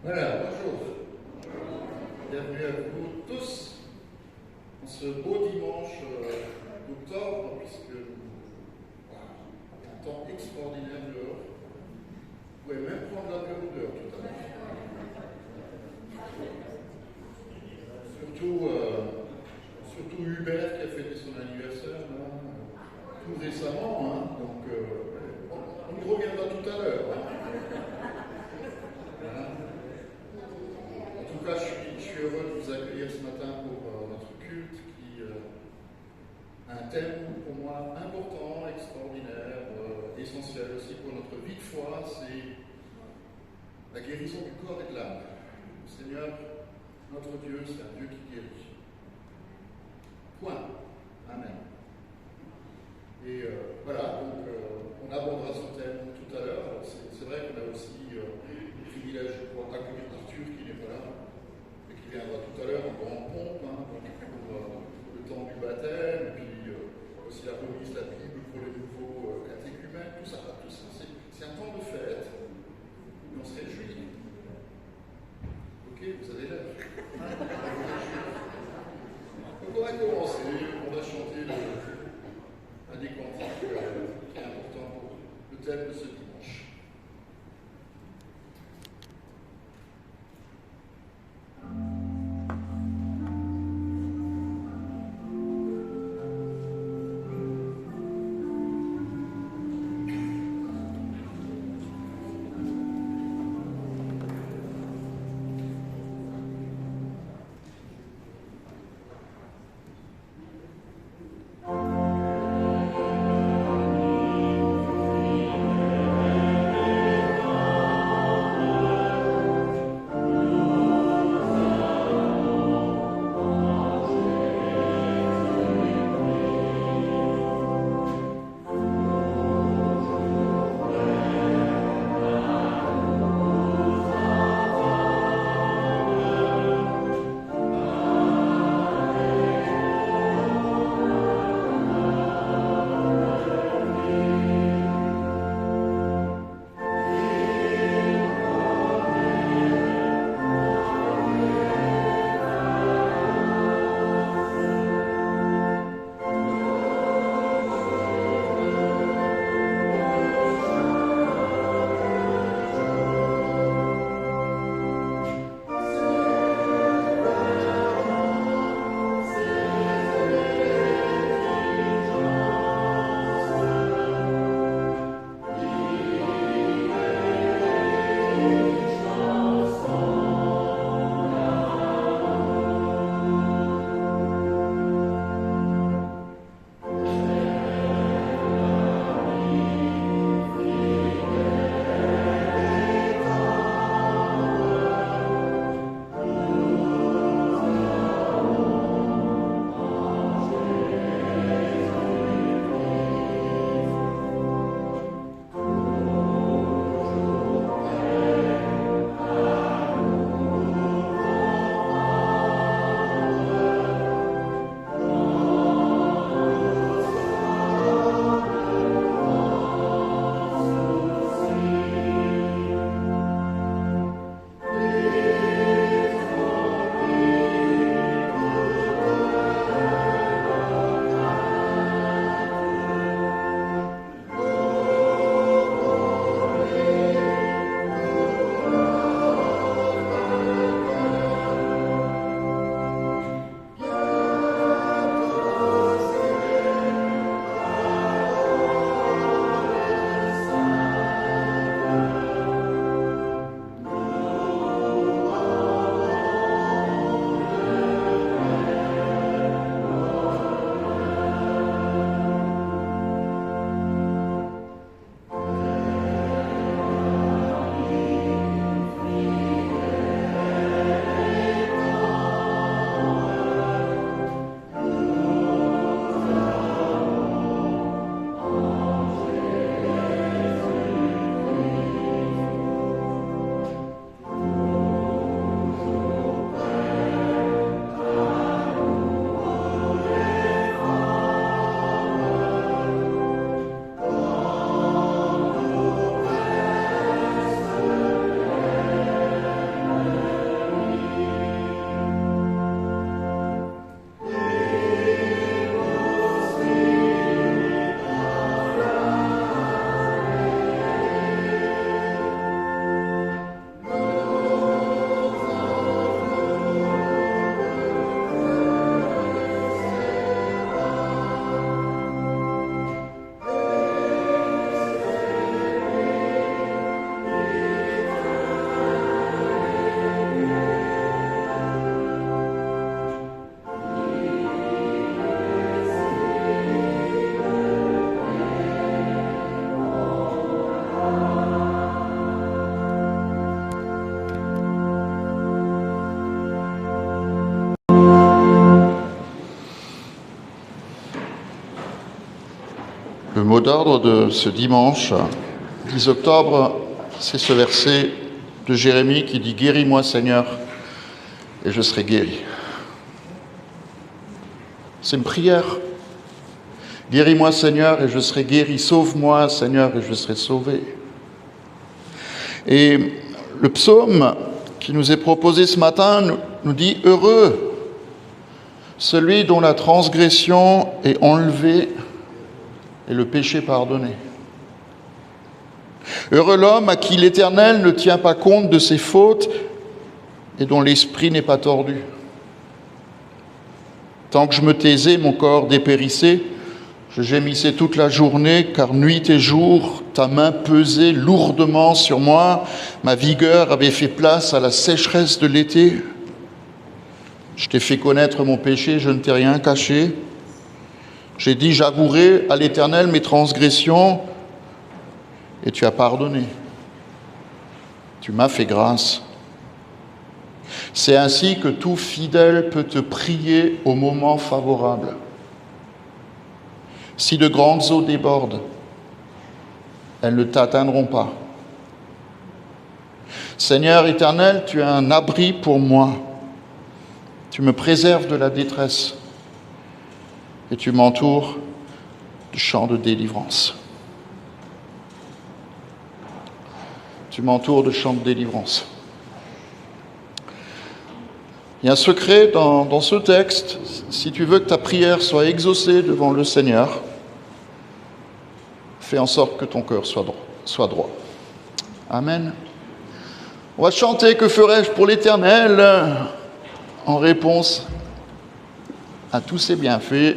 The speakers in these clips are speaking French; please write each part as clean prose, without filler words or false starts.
Voilà, bonjour. Bienvenue à vous tous en ce beau dimanche d'octobre, puisque voilà, il y a un temps extraordinaire dehors. Vous pouvez même prendre l'apéro dehors tout à l'heure. Surtout Hubert qui a fêté son anniversaire là, tout récemment, hein, donc on y reviendra tout à l'heure. Hein. Voilà. En tout cas, je suis heureux de vous accueillir ce matin pour notre culte qui a un thème pour moi important, extraordinaire, essentiel aussi pour notre vie de foi, c'est la guérison du corps et de l'âme. Le Seigneur, notre Dieu, c'est un Dieu qui guérit. Point. Amen. Et voilà, donc on abordera ce thème tout à l'heure. C'est vrai qu'on a aussi le privilège de pouvoir accueillir Arthur qui n'est pas là, mais qui viendra tout à l'heure en grande pompe, hein, donc pour le temps du baptême, et puis aussi la remise de la Bible pour les nouveaux catéchumènes, tout ça. C'est un temps de fête, mais on se réjouit. Ok, vous avez l'air. Donc on va commencer, on va chanter un des cantiques qui est important pour le thème de ce dimanche. Amen. mot d'ordre de ce dimanche 10 octobre, c'est ce verset de Jérémie qui dit « Guéris-moi Seigneur, et je serai guéri ». C'est une prière. Guéris-moi Seigneur, et je serai guéri. Sauve-moi Seigneur, et je serai sauvé. Et le psaume qui nous est proposé ce matin nous dit « Heureux celui dont la transgression est enlevée et le péché pardonné. Heureux l'homme à qui l'Éternel ne tient pas compte de ses fautes et dont l'esprit n'est pas tordu. Tant que je me taisais, mon corps dépérissait, je gémissais toute la journée, car nuit et jour, ta main pesait lourdement sur moi, ma vigueur avait fait place à la sécheresse de l'été. Je t'ai fait connaître mon péché, je ne t'ai rien caché. J'ai dit, j'avouerai à l'Éternel mes transgressions, et tu as pardonné. Tu m'as fait grâce. C'est ainsi que tout fidèle peut te prier au moment favorable. Si de grandes eaux débordent, elles ne t'atteindront pas. Seigneur éternel, tu es un abri pour moi. Tu me préserves de la détresse et tu m'entoures de chants de délivrance. Tu m'entoures de chants de délivrance. Il y a un secret dans ce texte. Si tu veux que ta prière soit exaucée devant le Seigneur, fais en sorte que ton cœur soit droit. Amen. On va chanter « Que ferais-je pour l'Éternel ?» en réponse à tous ses bienfaits.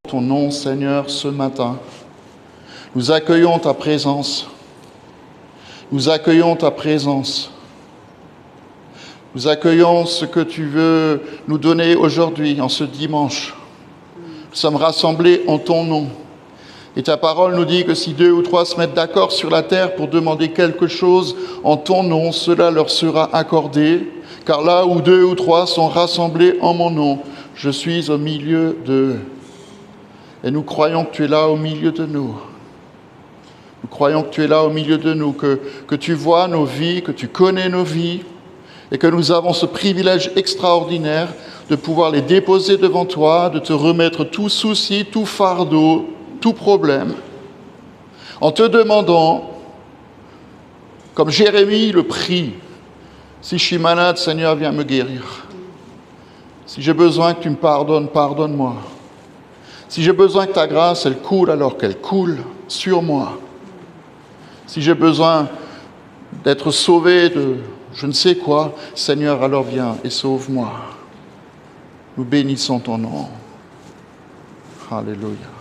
ton nom, Seigneur, ce matin. Nous accueillons ta présence. Nous accueillons ta présence. Nous accueillons ce que tu veux nous donner aujourd'hui, en ce dimanche. Nous sommes rassemblés en ton nom. Et ta parole nous dit que si 2 ou 3 se mettent d'accord sur la terre pour demander quelque chose en ton nom, cela leur sera accordé. Car là où 2 ou 3 sont rassemblés en mon nom, je suis au milieu d'eux. Et nous croyons que tu es là au milieu de nous. Nous croyons que tu es là au milieu de nous, que tu vois nos vies, que tu connais nos vies, et que nous avons ce privilège extraordinaire de pouvoir les déposer devant toi, de te remettre tout souci, tout fardeau, tout problème, en te demandant, comme Jérémie le prie, si je suis malade, Seigneur, viens me guérir. Si j'ai besoin que tu me pardonnes, pardonne-moi. Si j'ai besoin que ta grâce, elle coule, alors qu'elle coule sur moi. Si j'ai besoin d'être sauvé de je ne sais quoi, Seigneur, alors viens et sauve-moi. Nous bénissons ton nom. Alléluia.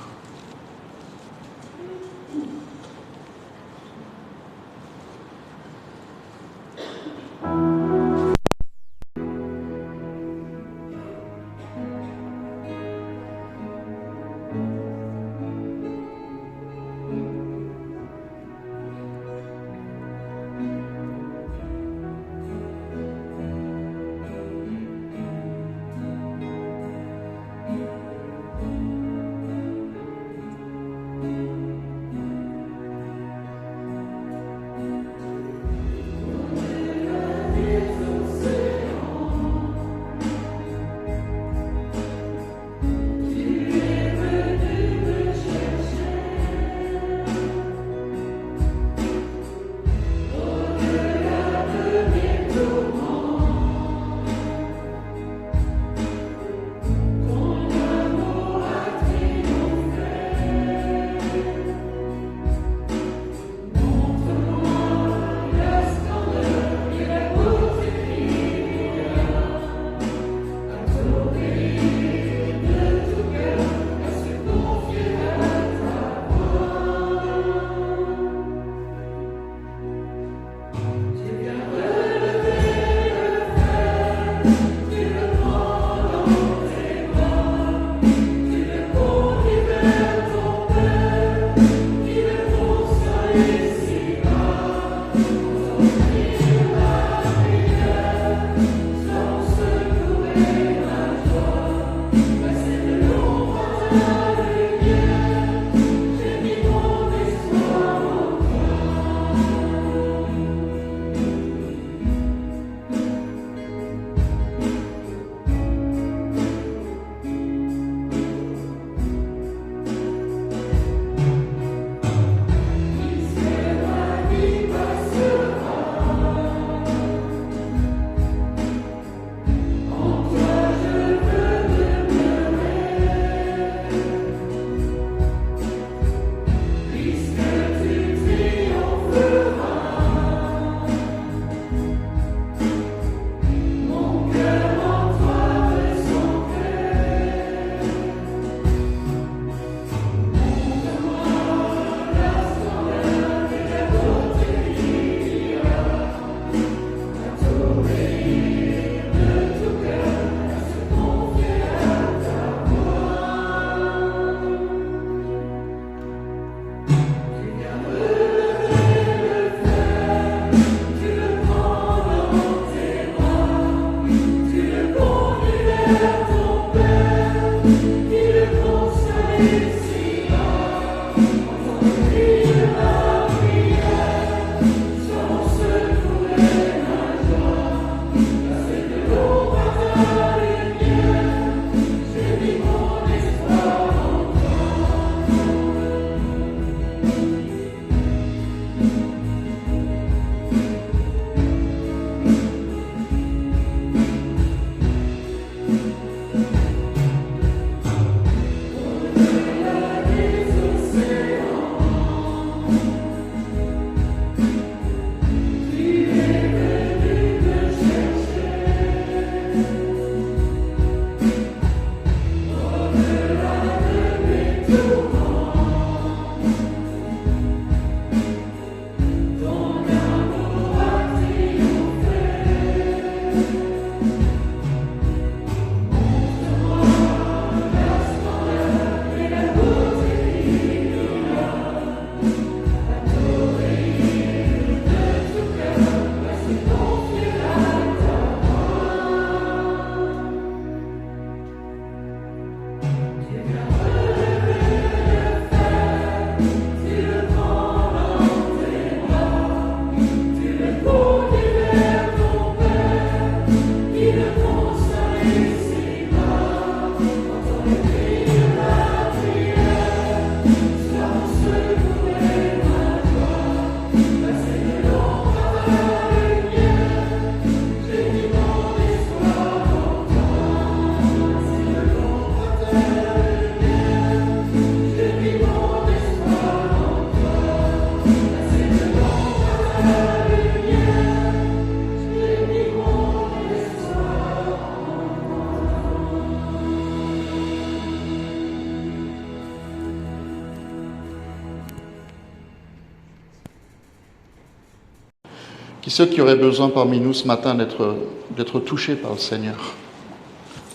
ceux qui auraient besoin parmi nous ce matin d'être touchés par le Seigneur,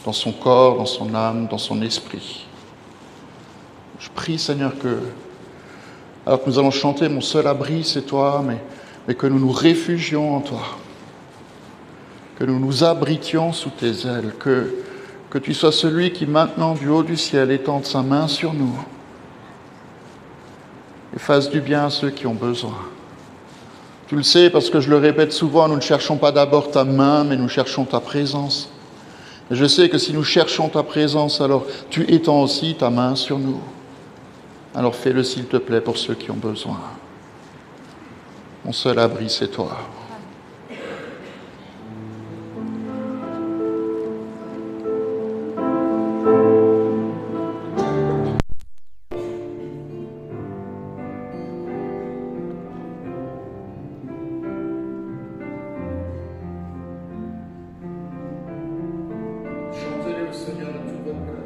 dans son corps, dans son âme, dans son esprit. Je prie, Seigneur, alors que nous allons chanter « Mon seul abri, c'est toi », mais que nous nous réfugions en toi, que nous nous abritions sous tes ailes, que tu sois celui qui maintenant, du haut du ciel, étende sa main sur nous et fasse du bien à ceux qui ont besoin. Tu le sais, parce que je le répète souvent, nous ne cherchons pas d'abord ta main, mais nous cherchons ta présence. Et je sais que si nous cherchons ta présence, alors tu étends aussi ta main sur nous. Alors fais-le, s'il te plaît, pour ceux qui ont besoin. Mon seul abri, c'est toi. Chantez au Seigneur de tout votre cœur.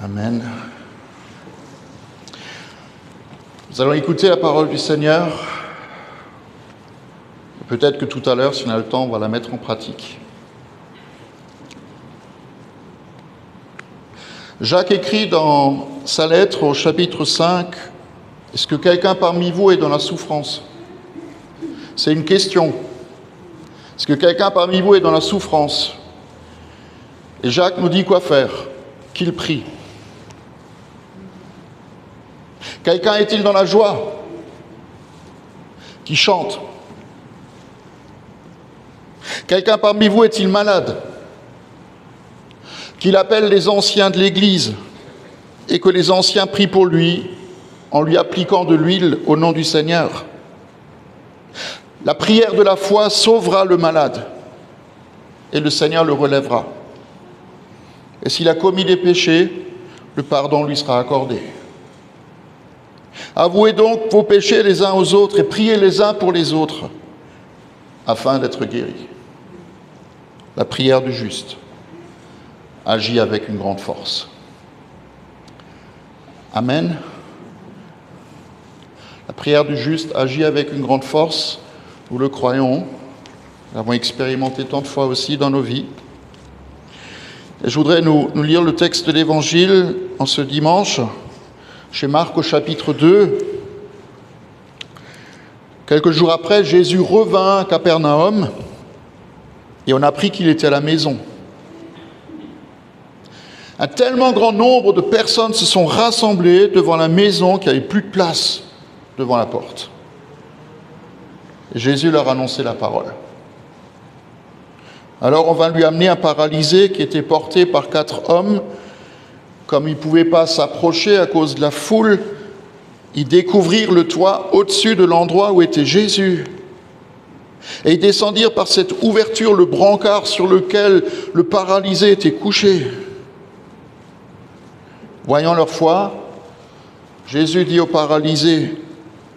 Amen. Nous allons écouter la parole du Seigneur. Peut-être que tout à l'heure, si on a le temps, on va la mettre en pratique. Jacques écrit dans sa lettre au chapitre 5, « Est-ce que quelqu'un parmi vous est dans la souffrance ?» C'est une question. Est-ce que quelqu'un parmi vous est dans la souffrance? Et Jacques nous dit quoi faire, qu'il prie. Quelqu'un est-il dans la joie? Qui chante. Quelqu'un parmi vous est-il malade? Qu'il appelle les anciens de l'Église et que les anciens prient pour lui en lui appliquant de l'huile au nom du Seigneur. La prière de la foi sauvera le malade et le Seigneur le relèvera. Et s'il a commis des péchés, le pardon lui sera accordé. Avouez donc vos péchés les uns aux autres et priez les uns pour les autres afin d'être guéris. La prière du juste agit avec une grande force. Amen. La prière du juste agit avec une grande force, nous le croyons, nous l'avons expérimenté tant de fois aussi dans nos vies. Et je voudrais nous lire le texte de l'Évangile en ce dimanche, chez Marc au chapitre 2. Quelques jours après, Jésus revint à Capernaum et on apprit qu'il était à la maison. Un tellement grand nombre de personnes se sont rassemblées devant la maison qu'il n'y avait plus de place devant la porte. Et Jésus leur annonçait la parole. Alors on va lui amener un paralysé qui était porté par 4 hommes. Comme ils ne pouvaient pas s'approcher à cause de la foule, ils découvrirent le toit au-dessus de l'endroit où était Jésus. Et ils descendirent par cette ouverture le brancard sur lequel le paralysé était couché. Voyant leur foi, Jésus dit au paralysé,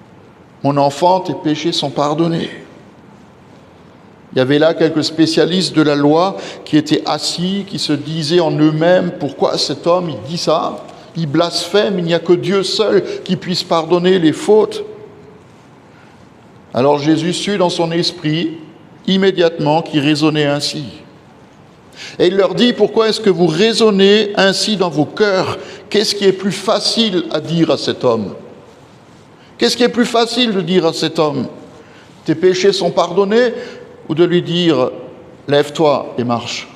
« Mon enfant, tes péchés sont pardonnés. » Il y avait là quelques spécialistes de la loi qui étaient assis, qui se disaient en eux-mêmes, « Pourquoi cet homme, il dit ça? Il blasphème, il n'y a que Dieu seul qui puisse pardonner les fautes. » Alors Jésus sut dans son esprit, immédiatement, qu'il raisonnait ainsi. Et il leur dit, pourquoi est-ce que vous raisonnez ainsi dans vos cœurs? Qu'est-ce qui est plus facile à dire à cet homme? Qu'est-ce qui est plus facile de dire à cet homme? Tes péchés sont pardonnés? Ou de lui dire, lève-toi et marche?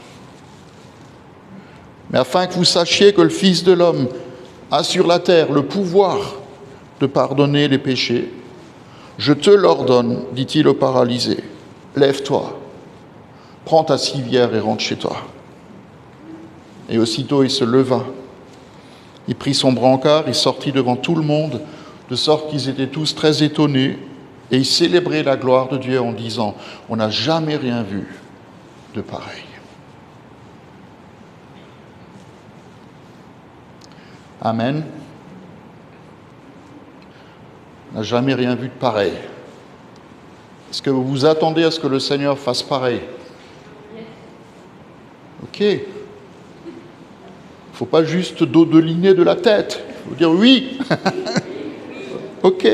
Mais afin que vous sachiez que le Fils de l'homme a sur la terre le pouvoir de pardonner les péchés, je te l'ordonne, dit-il au paralysé, lève-toi, prends ta civière et rentre chez toi. Et aussitôt il se leva. Il prit son brancard, il sortit devant tout le monde, de sorte qu'ils étaient tous très étonnés, et ils célébraient la gloire de Dieu en disant, on n'a jamais rien vu de pareil. Amen. On n'a jamais rien vu de pareil. Est-ce que vous vous attendez à ce que le Seigneur fasse pareil? Ok. Il ne faut pas juste dodeliner de la tête. Il faut dire oui. Ok.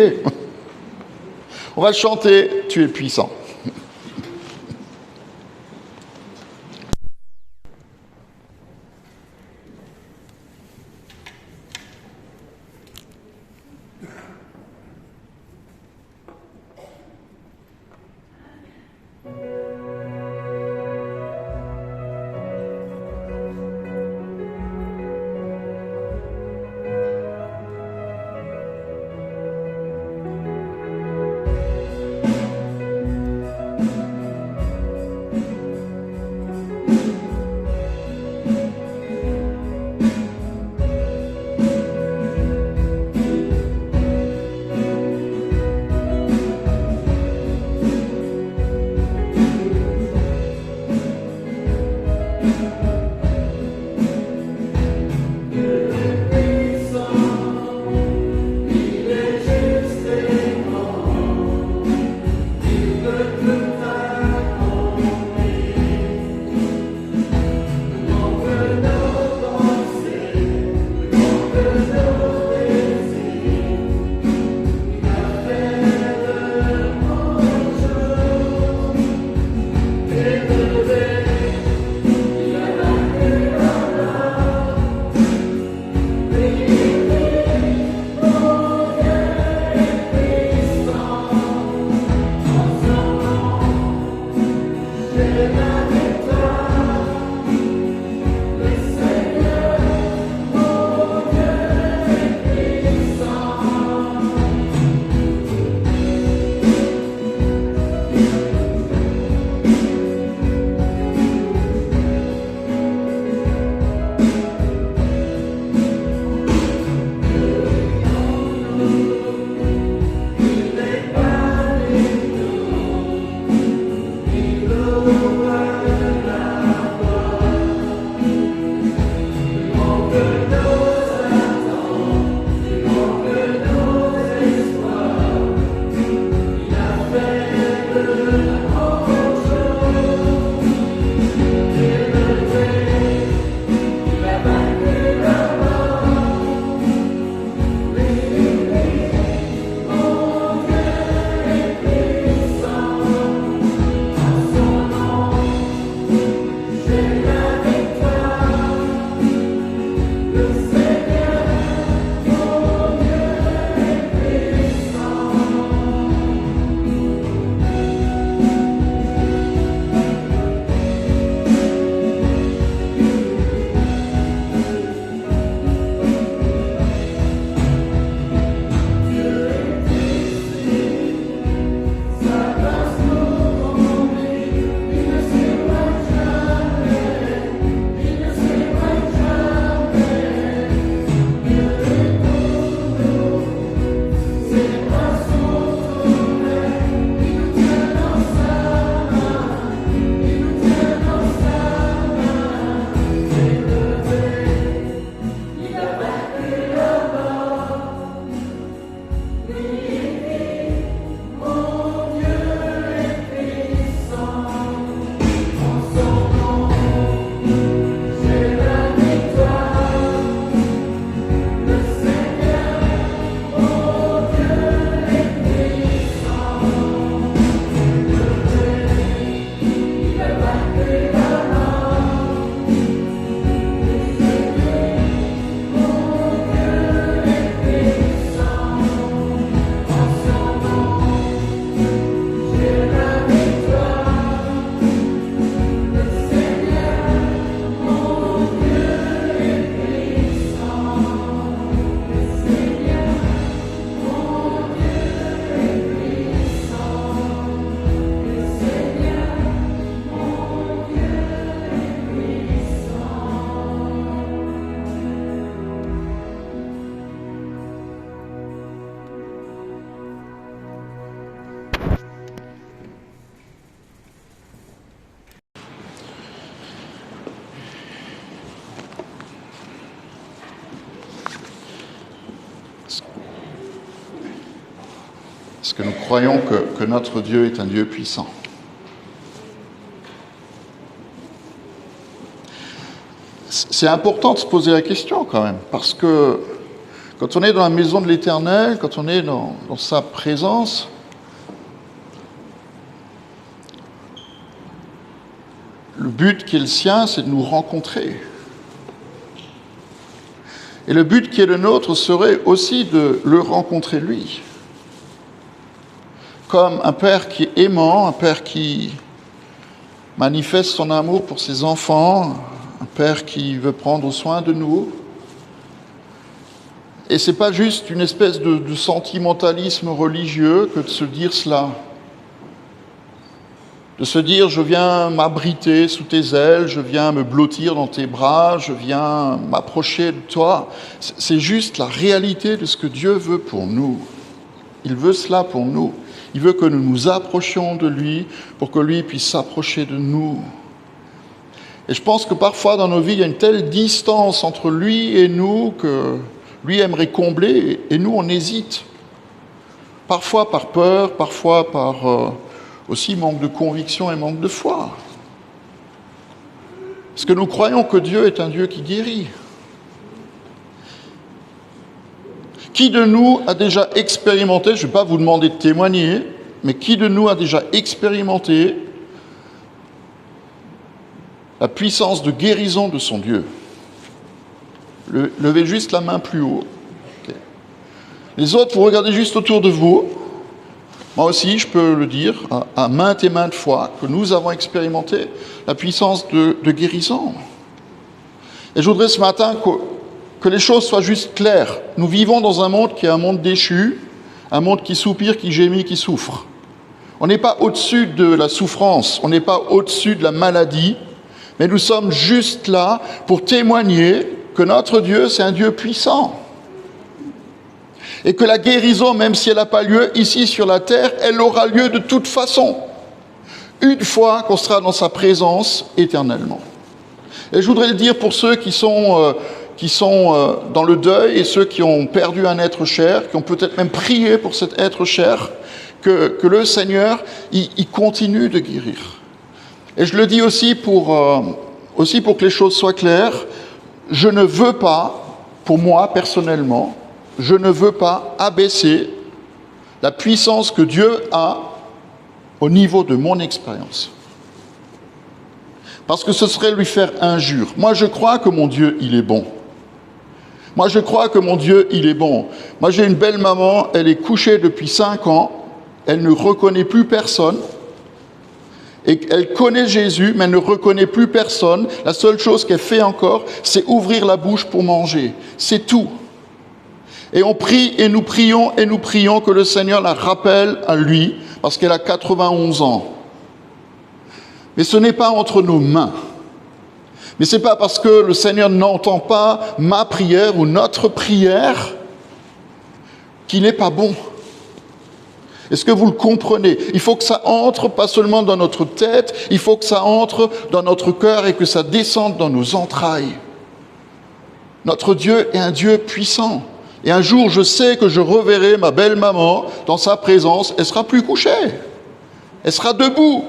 On va chanter, tu es puissant. parce que nous croyons que notre Dieu est un Dieu puissant. C'est important de se poser la question quand même, parce que quand on est dans la maison de l'Éternel, quand on est dans sa présence, le but qui est le sien, c'est de nous rencontrer. Et le but qui est le nôtre serait aussi de le rencontrer lui. Comme un père qui est aimant, un père qui manifeste son amour pour ses enfants, un père qui veut prendre soin de nous. Et ce n'est pas juste une espèce de sentimentalisme religieux que de se dire cela. De se dire, je viens m'abriter sous tes ailes, je viens me blottir dans tes bras, je viens m'approcher de toi. C'est juste la réalité de ce que Dieu veut pour nous. Il veut cela pour nous. Il veut que nous nous approchions de lui pour que lui puisse s'approcher de nous. Et je pense que parfois dans nos vies, il y a une telle distance entre lui et nous que lui aimerait combler et nous, on hésite. Parfois par peur, parfois par aussi manque de conviction et manque de foi. Parce que nous croyons que Dieu est un Dieu qui guérit. Qui de nous a déjà expérimenté, je ne vais pas vous demander de témoigner, mais qui de nous a déjà expérimenté la puissance de guérison de son Dieu? Levez juste la main plus haut. Okay. Les autres, vous regardez juste autour de vous. Moi aussi, je peux le dire à maintes et maintes fois que nous avons expérimenté la puissance de guérison. Et je voudrais ce matin que les choses soient juste claires. Nous vivons dans un monde qui est un monde déchu, un monde qui soupire, qui gémit, qui souffre. On n'est pas au-dessus de la souffrance, on n'est pas au-dessus de la maladie, mais nous sommes juste là pour témoigner que notre Dieu, c'est un Dieu puissant. Et que la guérison, même si elle n'a pas lieu ici sur la terre, elle aura lieu de toute façon, une fois qu'on sera dans sa présence éternellement. Et je voudrais le dire pour ceux qui sont dans le deuil et ceux qui ont perdu un être cher, qui ont peut-être même prié pour cet être cher, que le Seigneur, il continue de guérir. Et je le dis aussi pour que les choses soient claires, je ne veux pas, pour moi personnellement, je ne veux pas abaisser la puissance que Dieu a au niveau de mon expérience. Parce que ce serait lui faire injure. Moi, je crois que mon Dieu, il est bon. Moi, je crois que mon Dieu, il est bon. Moi, j'ai une belle maman, elle est couchée depuis 5 ans, elle ne reconnaît plus personne. Et elle connaît Jésus, mais elle ne reconnaît plus personne. La seule chose qu'elle fait encore, c'est ouvrir la bouche pour manger. C'est tout. Et on prie et nous prions que le Seigneur la rappelle à lui, parce qu'elle a 91 ans. Mais ce n'est pas entre nos mains. Mais ce n'est pas parce que le Seigneur n'entend pas ma prière ou notre prière qu'il n'est pas bon. Est-ce que vous le comprenez? Il faut que ça entre pas seulement dans notre tête, il faut que ça entre dans notre cœur et que ça descende dans nos entrailles. Notre Dieu est un Dieu puissant. Et un jour, je sais que je reverrai ma belle maman dans sa présence. Elle sera plus couchée. Elle sera debout.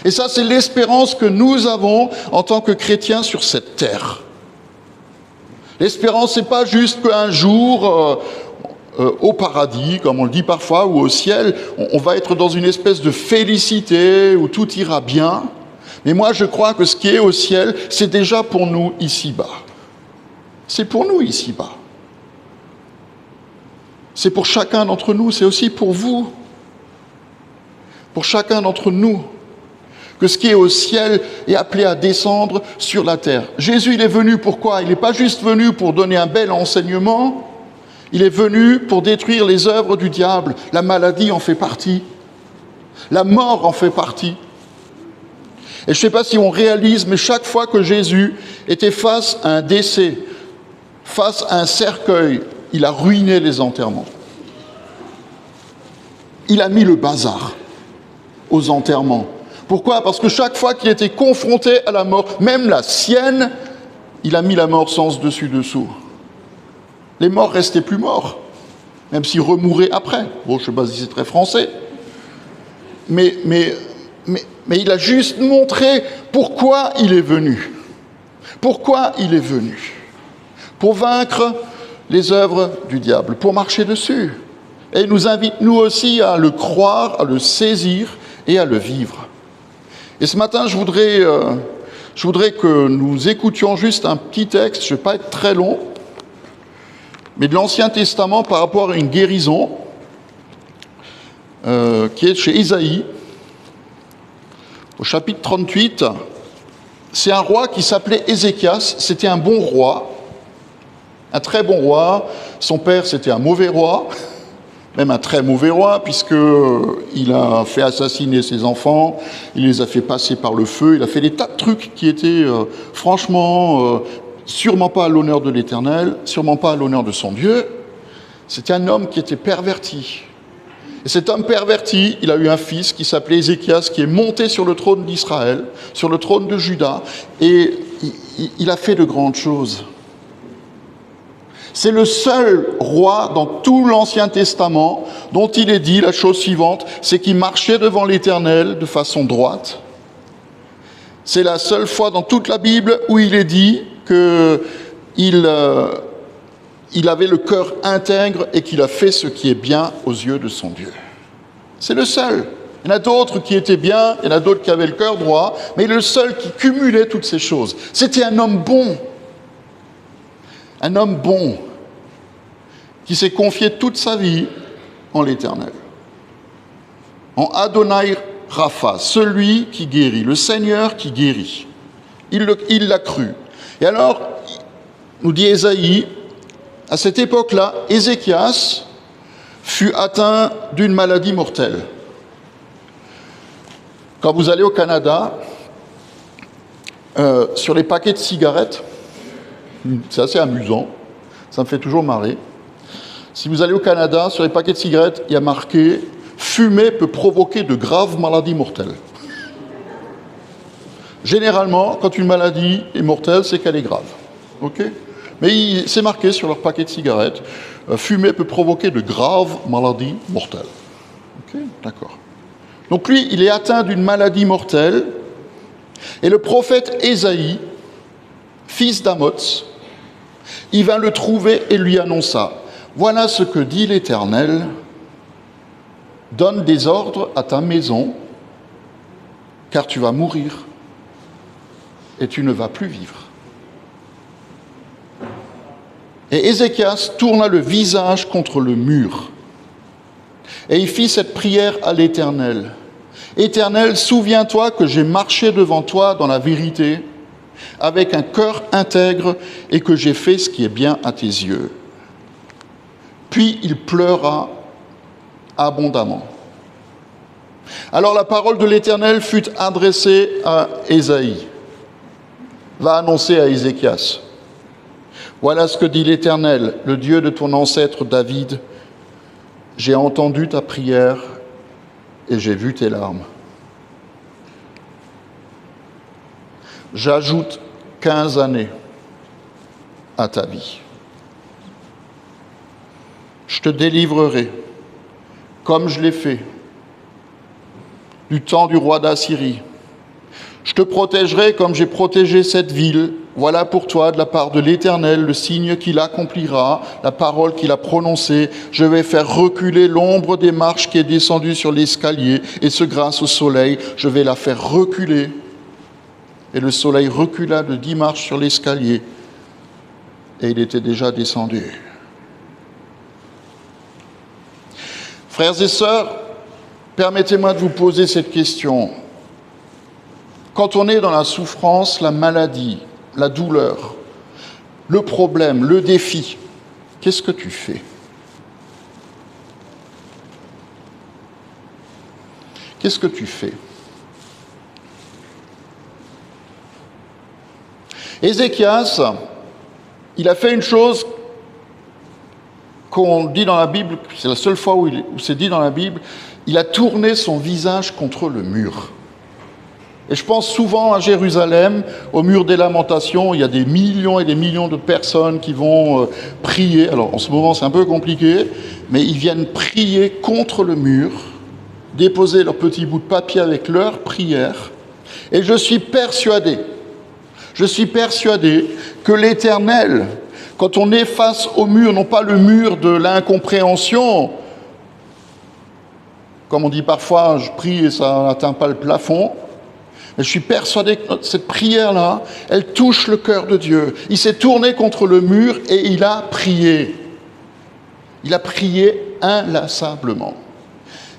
Et ça, c'est l'espérance que nous avons en tant que chrétiens sur cette terre. L'espérance, c'est pas juste qu'un jour, au paradis, comme on le dit parfois, ou au ciel, on va être dans une espèce de félicité où tout ira bien. Mais moi, je crois que ce qui est au ciel, c'est déjà pour nous ici-bas. C'est pour nous ici-bas. C'est pour chacun d'entre nous, c'est aussi pour vous. Pour chacun d'entre nous. Que ce qui est au ciel est appelé à descendre sur la terre. Jésus, il est venu pourquoi? Il n'est pas juste venu pour donner un bel enseignement. Il est venu pour détruire les œuvres du diable. La maladie en fait partie. La mort en fait partie. Et je ne sais pas si on réalise, mais chaque fois que Jésus était face à un décès, face à un cercueil, il a ruiné les enterrements. Il a mis le bazar aux enterrements. Pourquoi? Parce que chaque fois qu'il était confronté à la mort, même la sienne, il a mis la mort sens dessus dessous. Les morts restaient plus morts. même s'il remourait après. Bon, je ne sais pas si c'est très français. Mais il a juste montré pourquoi il est venu. Pourquoi il est venu? Pour vaincre les œuvres du diable, pour marcher dessus. Et il nous invite, nous aussi, à le croire, à le saisir et à le vivre. Et ce matin, je voudrais que nous écoutions juste un petit texte, je ne vais pas être très long, mais de l'Ancien Testament par rapport à une guérison qui est chez Ésaïe, au chapitre 38. C'est un roi qui s'appelait Ézéchias, c'était un bon roi, un très bon roi. Son père, c'était un mauvais roi, même un très mauvais roi, puisqu'il a fait assassiner ses enfants, il les a fait passer par le feu, il a fait des tas de trucs qui étaient franchement sûrement pas à l'honneur de l'Éternel, sûrement pas à l'honneur de son Dieu. C'était un homme qui était perverti. Et cet homme perverti, il a eu un fils qui s'appelait Ézéchias, qui est monté sur le trône d'Israël, sur le trône de Juda, et il a fait de grandes choses. C'est le seul roi dans tout l'Ancien Testament dont il est dit la chose suivante, c'est qu'il marchait devant l'Éternel de façon droite. C'est la seule fois dans toute la Bible où il est dit qu'il avait le cœur intègre et qu'il a fait ce qui est bien aux yeux de son Dieu. C'est le seul. Il y en a d'autres qui étaient bien, il y en a d'autres qui avaient le cœur droit, mais il est le seul qui cumulait toutes ces choses. C'était un homme bon. Un homme bon qui s'est confié toute sa vie en l'Éternel. En Adonai Rapha, celui qui guérit, le Seigneur qui guérit. Il l'a cru. Et alors, nous dit Ésaïe, à cette époque-là, Ézéchias fut atteint d'une maladie mortelle. Quand vous allez au Canada, sur les paquets de cigarettes, c'est assez amusant, ça me fait toujours marrer. Si vous allez au Canada, sur les paquets de cigarettes, il y a marqué « Fumer peut provoquer de graves maladies mortelles ». Généralement, quand une maladie est mortelle, c'est qu'elle est grave. Okay, mais c'est marqué sur leur paquet de cigarettes « Fumer peut provoquer de graves maladies mortelles ». Ok, d'accord. Donc lui, il est atteint d'une maladie mortelle, et le prophète Ésaïe, fils d'Amoz, il vint le trouver et lui annonça « Voilà ce que dit l'Éternel, donne des ordres à ta maison, car tu vas mourir et tu ne vas plus vivre. » Et Ézéchias tourna le visage contre le mur, et il fit cette prière à l'Éternel. « Éternel, souviens-toi que j'ai marché devant toi dans la vérité, avec un cœur intègre, et que j'ai fait ce qui est bien à tes yeux. » Puis il pleura abondamment. Alors la parole de l'Éternel fut adressée à Ésaïe. Va annoncer à Ézéchias. Voilà ce que dit l'Éternel, le Dieu de ton ancêtre David. J'ai entendu ta prière et j'ai vu tes larmes. J'ajoute 15 années à ta vie. Je te délivrerai, comme je l'ai fait, du temps du roi d'Assyrie. Je te protégerai comme j'ai protégé cette ville. Voilà pour toi, de la part de l'Éternel, le signe qu'il accomplira, la parole qu'il a prononcée. Je vais faire reculer l'ombre des marches qui est descendue sur l'escalier, et ce grâce au soleil, je vais la faire reculer. Et le soleil recula de 10 marches sur l'escalier, et il était déjà descendu. Frères et sœurs, permettez-moi de vous poser cette question. Quand on est dans la souffrance, la maladie, la douleur, le problème, le défi, qu'est-ce que tu fais? Qu'est-ce que tu fais? Ézéchias, il a fait une chose qu'on dit dans la Bible, c'est la seule fois où c'est dit dans la Bible, il a tourné son visage contre le mur. Et je pense souvent à Jérusalem, au mur des lamentations, il y a des millions et des millions de personnes qui vont prier. Alors en ce moment c'est un peu compliqué, mais ils viennent prier contre le mur, déposer leur petit bout de papier avec leur prière. Et je suis persuadé que l'Éternel, quand on est face au mur, non pas le mur de l'incompréhension, comme on dit parfois, je prie et ça n'atteint pas le plafond, mais je suis persuadé que cette prière-là, elle touche le cœur de Dieu. Il s'est tourné contre le mur et il a prié. Il a prié inlassablement.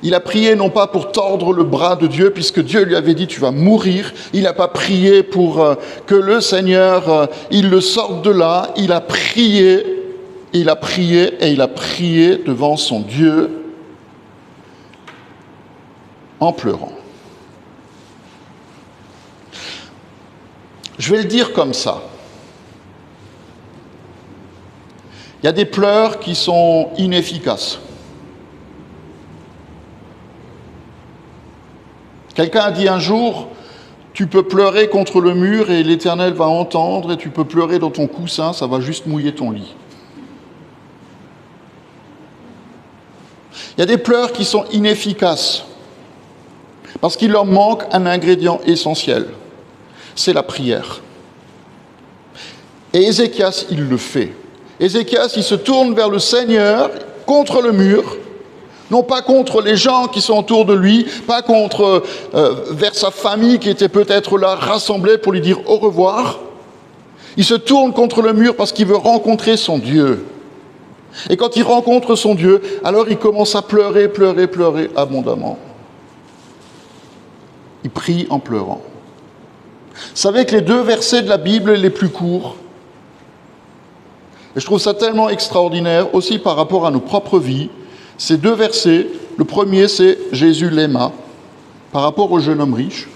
Il a prié non pas pour tordre le bras de Dieu, puisque Dieu lui avait dit « tu vas mourir ». Il n'a pas prié pour que le Seigneur, il le sorte de là. Il a prié, il a prié et il a prié devant son Dieu en pleurant. Je vais le dire comme ça. Il y a des pleurs qui sont inefficaces. Quelqu'un a dit un jour, tu peux pleurer contre le mur et l'Éternel va entendre, et tu peux pleurer dans ton coussin, ça va juste mouiller ton lit. Il y a des pleurs qui sont inefficaces parce qu'il leur manque un ingrédient essentiel. C'est la prière. Et Ézéchias, il le fait. Ézéchias, il se tourne vers le Seigneur, contre le mur, non pas contre les gens qui sont autour de lui, pas vers sa famille qui était peut-être là rassemblée pour lui dire au revoir. Il se tourne contre le mur parce qu'il veut rencontrer son Dieu. Et quand il rencontre son Dieu, alors il commence à pleurer abondamment. Il prie en pleurant. Vous savez que les 2 versets de la Bible les plus courts, et je trouve ça tellement extraordinaire, aussi par rapport à nos propres vies, ces 2 versets, le premier c'est « Jésus l'aima », par rapport au jeune homme riche.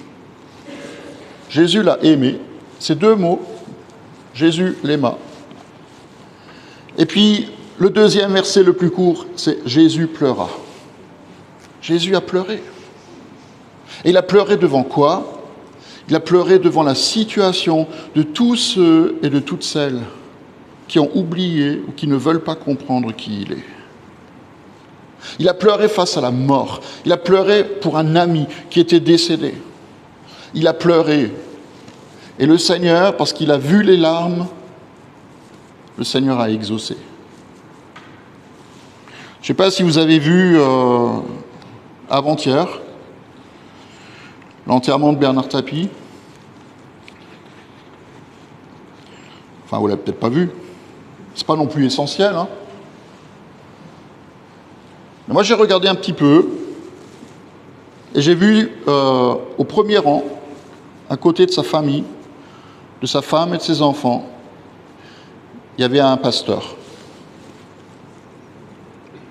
Jésus l'a aimé, ces 2 mots, Jésus l'aima. Et puis, le deuxième verset le plus court, c'est « Jésus pleura ». Jésus a pleuré. Et il a pleuré devant quoi ? Il a pleuré devant la situation de tous ceux et de toutes celles qui ont oublié ou qui ne veulent pas comprendre qui il est. Il a pleuré face à la mort. Il a pleuré pour un ami qui était décédé. Il a pleuré. Et le Seigneur, parce qu'il a vu les larmes, le Seigneur a exaucé. Je ne sais pas si vous avez vu avant-hier l'enterrement de Bernard Tapie. Enfin, vous ne l'avez peut-être pas vu. Ce n'est pas non plus essentiel. Hein. Mais moi, j'ai regardé un petit peu et j'ai vu au premier rang, à côté de sa famille, de sa femme et de ses enfants, il y avait un pasteur.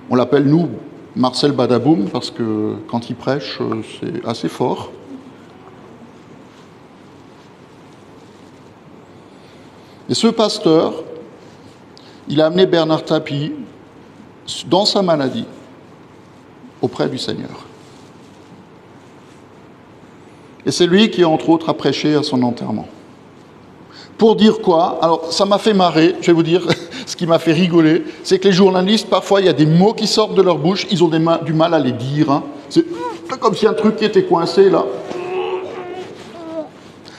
On l'appelle, nous, Marcel Badaboum, parce que quand il prêche, c'est assez fort. Et ce pasteur, il a amené Bernard Tapie dans sa maladie auprès du Seigneur. Et c'est lui qui, entre autres, a prêché à son enterrement. Pour dire quoi ? Alors, ça m'a fait marrer, je vais vous dire, ce qui m'a fait rigoler, c'est que les journalistes, parfois, il y a des mots qui sortent de leur bouche, ils ont du mal à les dire. Hein. C'est comme si un truc qui était coincé, là.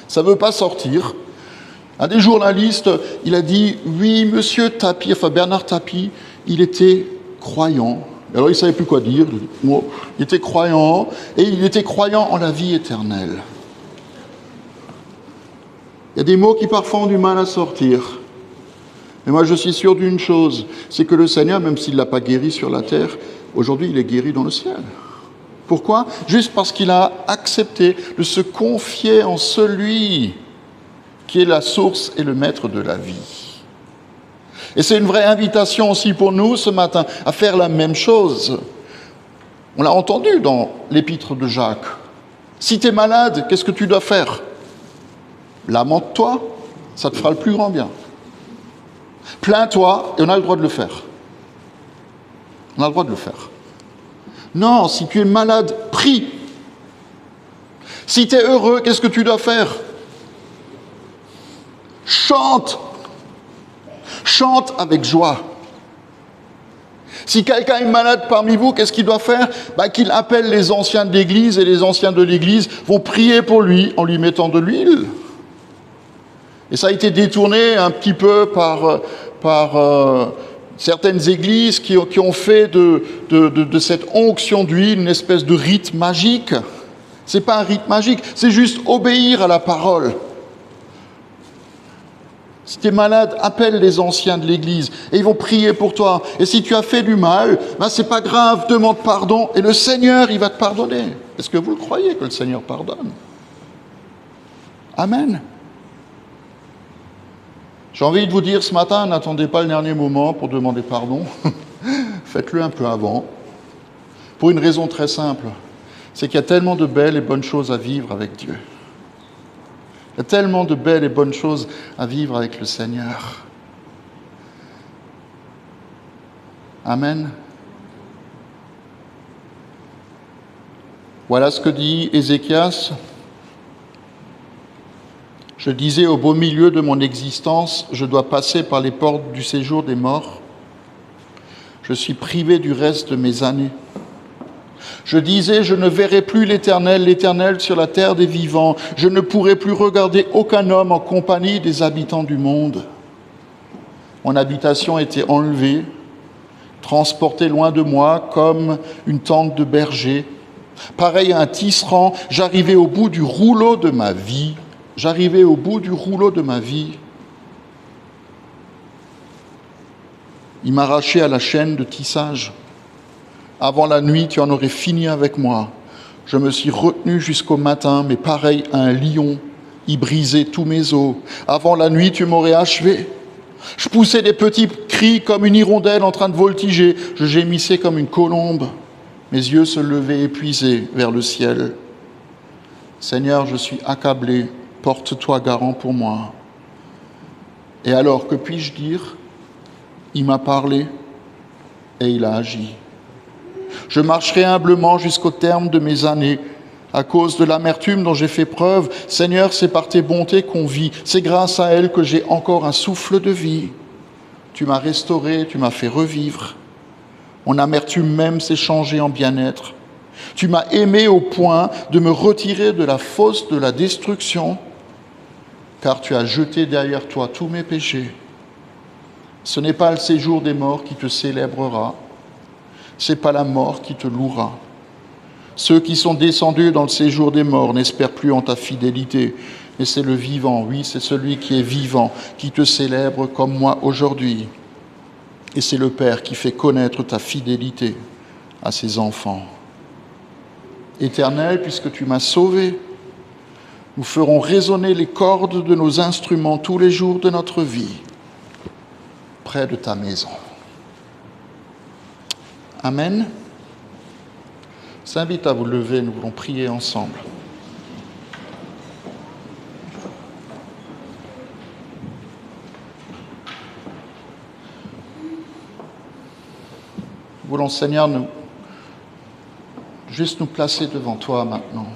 Ça ne veut pas sortir. Un des journalistes, il a dit « Oui, monsieur Tapie, enfin Bernard Tapie, il était croyant. » Alors il ne savait plus quoi dire. Il était croyant, et il était croyant en la vie éternelle. Il y a des mots qui parfois ont du mal à sortir. Mais moi je suis sûr d'une chose, c'est que le Seigneur, même s'il ne l'a pas guéri sur la terre, aujourd'hui il est guéri dans le ciel. Pourquoi ? Juste parce qu'il a accepté de se confier en celui qui est la source et le maître de la vie. Et c'est une vraie invitation aussi pour nous ce matin à faire la même chose. On l'a entendu dans l'épître de Jacques. Si tu es malade, qu'est-ce que tu dois faire ? Lamente-toi, ça te fera le plus grand bien. Plains-toi, et on a le droit de le faire. On a le droit de le faire. Non, si tu es malade, prie. Si tu es heureux, qu'est-ce que tu dois faire? Chante. Chante avec joie. Si quelqu'un est malade parmi vous, qu'est-ce qu'il doit faire? Qu'il appelle les anciens de l'Église, et les anciens de l'Église vont prier pour lui en lui mettant de l'huile. Et ça a été détourné un petit peu par certaines églises qui ont fait de cette onction d'huile une espèce de rite magique. Ce n'est pas un rite magique, c'est juste obéir à la parole. Si tu es malade, appelle les anciens de l'Église et ils vont prier pour toi. Et si tu as fait du mal, c'est pas grave, demande pardon et le Seigneur, il va te pardonner. Est-ce que vous le croyez que le Seigneur pardonne? Amen. J'ai envie de vous dire ce matin, n'attendez pas le dernier moment pour demander pardon. Faites-le un peu avant. Pour une raison très simple, c'est qu'il y a tellement de belles et bonnes choses à vivre avec Dieu. Il y a tellement de belles et bonnes choses à vivre avec le Seigneur. Amen. Voilà ce que dit Ézéchias. Je disais, au beau milieu de mon existence, je dois passer par les portes du séjour des morts. Je suis privé du reste de mes années. Je disais, je ne verrai plus l'Éternel sur la terre des vivants. Je ne pourrai plus regarder aucun homme en compagnie des habitants du monde. Mon habitation était enlevée, transportée loin de moi comme une tente de berger. Pareil à un tisserand, j'arrivais au bout du rouleau de ma vie. J'arrivais au bout du rouleau de ma vie. Il m'arrachait à la chaîne de tissage. Avant la nuit, tu en aurais fini avec moi. Je me suis retenu jusqu'au matin, mais pareil à un lion, il brisait tous mes os. Avant la nuit, tu m'aurais achevé. Je poussais des petits cris comme une hirondelle en train de voltiger. Je gémissais comme une colombe. Mes yeux se levaient épuisés vers le ciel. Seigneur, je suis accablé. Porte-toi garant pour moi. Et alors, que puis-je dire? Il m'a parlé et il a agi. Je marcherai humblement jusqu'au terme de mes années. À cause de l'amertume dont j'ai fait preuve, Seigneur, c'est par tes bontés qu'on vit. C'est grâce à elles que j'ai encore un souffle de vie. Tu m'as restauré, tu m'as fait revivre. Mon amertume même s'est changée en bien-être. Tu m'as aimé au point de me retirer de la fosse de la destruction, car tu as jeté derrière toi tous mes péchés. Ce n'est pas le séjour des morts qui te célébrera, ce n'est pas la mort qui te louera. Ceux qui sont descendus dans le séjour des morts n'espèrent plus en ta fidélité, mais c'est le vivant, oui, c'est celui qui est vivant, qui te célèbre comme moi aujourd'hui. Et c'est le Père qui fait connaître ta fidélité à ses enfants. Éternel, puisque tu m'as sauvé, nous ferons résonner les cordes de nos instruments tous les jours de notre vie, près de ta maison. Amen. Je vous invite à vous lever, nous voulons prier ensemble. Nous voulons, Seigneur, juste nous placer devant toi maintenant.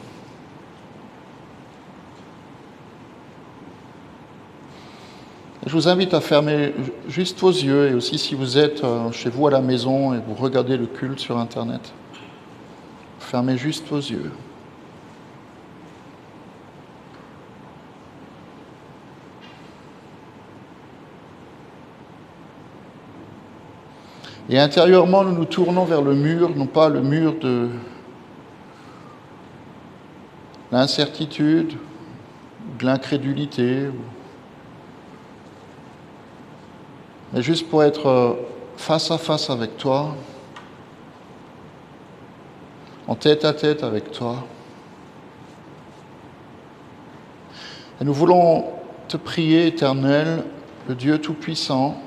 Je vous invite à fermer juste vos yeux, et aussi si vous êtes chez vous à la maison et vous regardez le culte sur Internet, fermez juste vos yeux. Et intérieurement, nous nous tournons vers le mur, non pas le mur de l'incertitude, de l'incrédulité, mais juste pour être face à face avec toi, en tête à tête avec toi. Et nous voulons te prier, Éternel, le Dieu Tout-Puissant,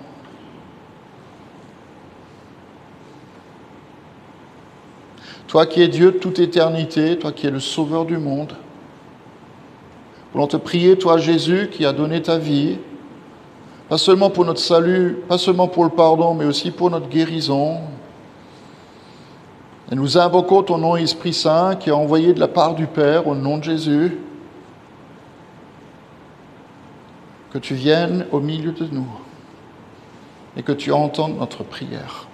toi qui es Dieu de toute éternité, toi qui es le Sauveur du monde. Nous voulons te prier, toi Jésus, qui as donné ta vie, pas seulement pour notre salut, pas seulement pour le pardon, mais aussi pour notre guérison. Et nous invoquons ton nom, Esprit Saint, qui est envoyé de la part du Père, au nom de Jésus, que tu viennes au milieu de nous et que tu entendes notre prière.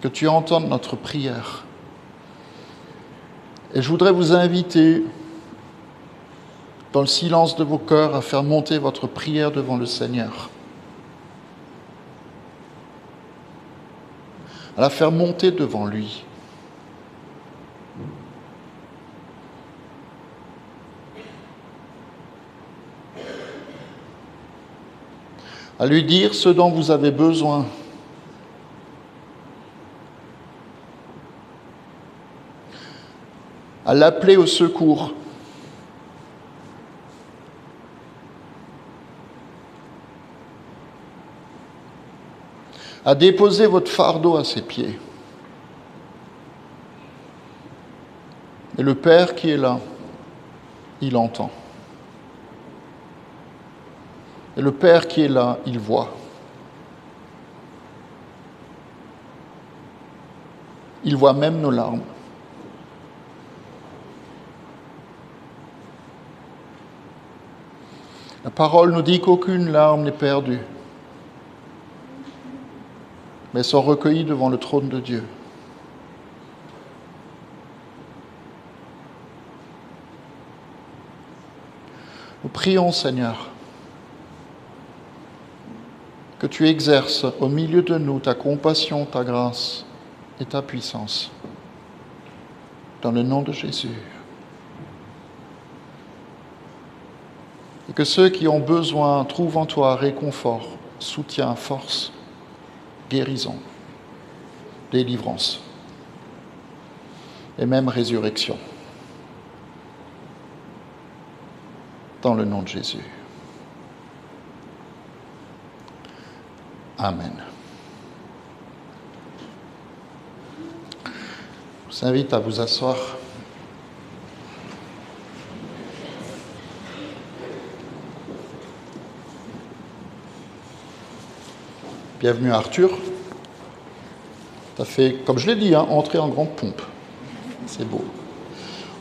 Que tu entendes notre prière. Et je voudrais vous inviter, dans le silence de vos cœurs, à faire monter votre prière devant le Seigneur. À la faire monter devant lui. À lui dire ce dont vous avez besoin. À l'appeler au secours. À déposer votre fardeau à ses pieds. Et le Père qui est là, il entend. Et le Père qui est là, il voit. Il voit même nos larmes. La parole nous dit qu'aucune larme n'est perdue, mais sont recueillies devant le trône de Dieu. Nous prions, Seigneur, que tu exerces au milieu de nous ta compassion, ta grâce et ta puissance. Dans le nom de Jésus. Et que ceux qui ont besoin trouvent en toi réconfort, soutien, force, guérison, délivrance et même résurrection. Dans le nom de Jésus. Amen. Je vous invite à vous asseoir. Bienvenue Arthur. Tu as fait, comme je l'ai dit, entrer en grande pompe. C'est beau.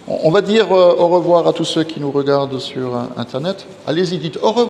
On va dire au revoir à tous ceux qui nous regardent sur Internet. Allez-y, dites au revoir.